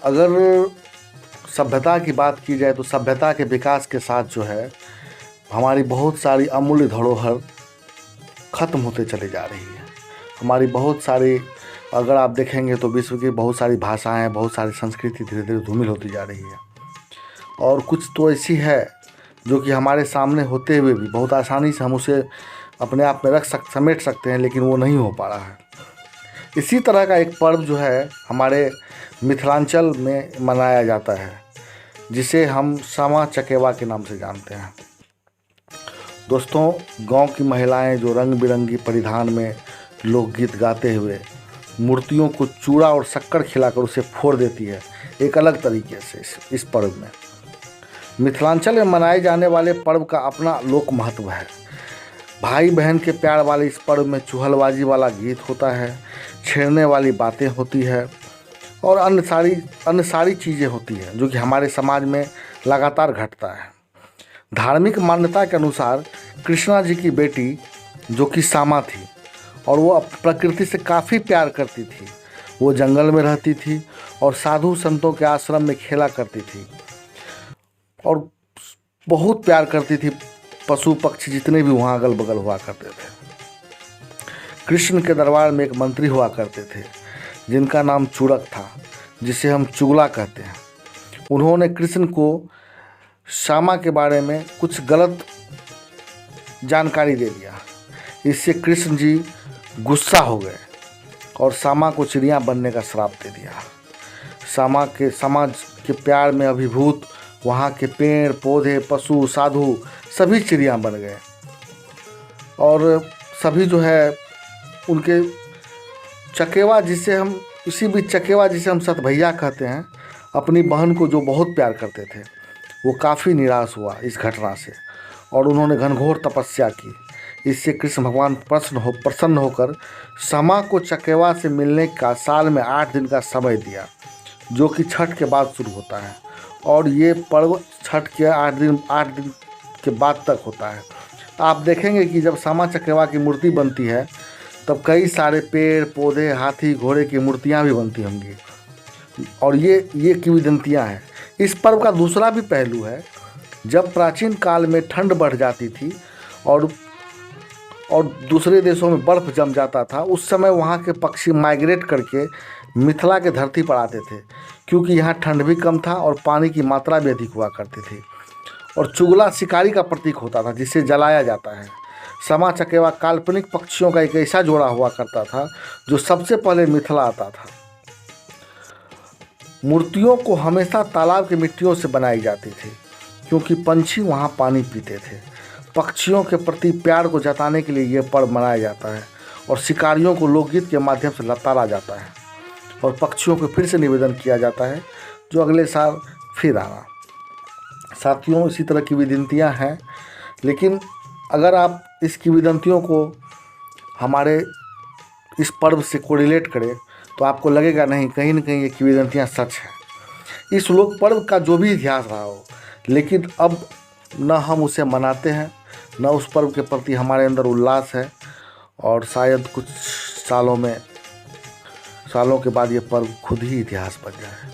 अगर सभ्यता की बात की जाए तो सभ्यता के विकास के साथ जो है हमारी बहुत सारी अमूल्य धरोहर ख़त्म होते चली जा रही है। हमारी बहुत सारी, अगर आप देखेंगे तो विश्व की बहुत सारी भाषाएं, बहुत सारी संस्कृति धीरे धीरे धूमिल होती जा रही है। और कुछ तो ऐसी है जो कि हमारे सामने होते हुए भी बहुत आसानी से हम उसे अपने आप में समेट सकते हैं, लेकिन वो नहीं हो पा रहा है। इसी तरह का एक पर्व जो है हमारे मिथिलांचल में मनाया जाता है, जिसे हम सामा चकेवा के नाम से जानते हैं। दोस्तों, गांव की महिलाएं जो रंग बिरंगी परिधान में लोकगीत गाते हुए मूर्तियों को चूड़ा और शक्कर खिलाकर उसे फोड़ देती है एक अलग तरीके से। इस पर्व में मिथिलांचल में मनाए जाने वाले पर्व का अपना लोक महत्व है। भाई बहन के प्यार वाले इस पर्व में चुहलबाजी वाला गीत होता है, छेड़ने वाली बातें होती है और अन्य सारी चीज़ें होती हैं जो कि हमारे समाज में लगातार घटता है। धार्मिक मान्यता के अनुसार कृष्णा जी की बेटी जो कि सामा थी और वो प्रकृति से काफ़ी प्यार करती थी। वो जंगल में रहती थी और साधु संतों के आश्रम में खेला करती थी और बहुत प्यार करती थी पशु पक्षी जितने भी वहाँ अगल बगल हुआ करते थे। कृष्ण के दरबार में एक मंत्री हुआ करते थे जिनका नाम चूड़क था, जिसे हम चुगला कहते हैं। उन्होंने कृष्ण को सामा के बारे में कुछ गलत जानकारी दे दिया। इससे कृष्ण जी गुस्सा हो गए और सामा को चिड़िया बनने का श्राप दे दिया। समाज के प्यार में अभिभूत वहाँ के पेड़ पौधे पशु साधु सभी चिड़िया बन गए और सभी जो है उनके चकेवा जिसे हम सत भैया कहते हैं, अपनी बहन को जो बहुत प्यार करते थे, वो काफ़ी निराश हुआ इस घटना से और उन्होंने घनघोर तपस्या की। इससे कृष्ण भगवान प्रसन्न होकर सामा को चकेवा से मिलने का साल में 8 दिन का समय दिया, जो कि छठ के बाद शुरू होता है और ये पर्व छठ के 8 दिन के बाद तक होता है। आप देखेंगे कि जब सामा चकेवा की मूर्ति बनती है तब कई सारे पेड़ पौधे हाथी घोड़े की मूर्तियाँ भी बनती होंगी और ये किंवदंतियाँ हैं। इस पर्व का दूसरा भी पहलू है। जब प्राचीन काल में ठंड बढ़ जाती थी और दूसरे देशों में बर्फ़ जम जाता था, उस समय वहाँ के पक्षी माइग्रेट करके मिथिला के धरती पर आते थे, क्योंकि यहाँ ठंड भी कम था और पानी की मात्रा भी अधिक हुआ करती थी। और चुगला शिकारी का प्रतीक होता था जिसे जलाया जाता है। सामा चकेवा काल्पनिक पक्षियों का एक ऐसा जोड़ा हुआ करता था जो सबसे पहले मिथिला आता था। मूर्तियों को हमेशा तालाब की मिट्टियों से बनाई जाती थी, क्योंकि पंछी वहाँ पानी पीते थे। पक्षियों के प्रति प्यार को जताने के लिए ये पर्व मनाया जाता है और शिकारियों को लोकगीत के माध्यम से लताड़ा जाता है और पक्षियों को फिर से निवेदन किया जाता है जो अगले साल फिर आना। साथियों, इसी तरह की किंवदंतियाँ हैं, लेकिन अगर आप इस किंवदंतियों को हमारे इस पर्व से कोरिलेट करें तो आपको लगेगा नहीं, कहीं न कहीं ये किंवदंतियाँ सच हैं। इस लोक पर्व का जो भी इतिहास रहा हो, लेकिन अब न हम उसे मनाते हैं, न उस पर्व के प्रति हमारे अंदर उल्लास है और शायद कुछ सालों के बाद ये पर्व खुद ही इतिहास बन जाए।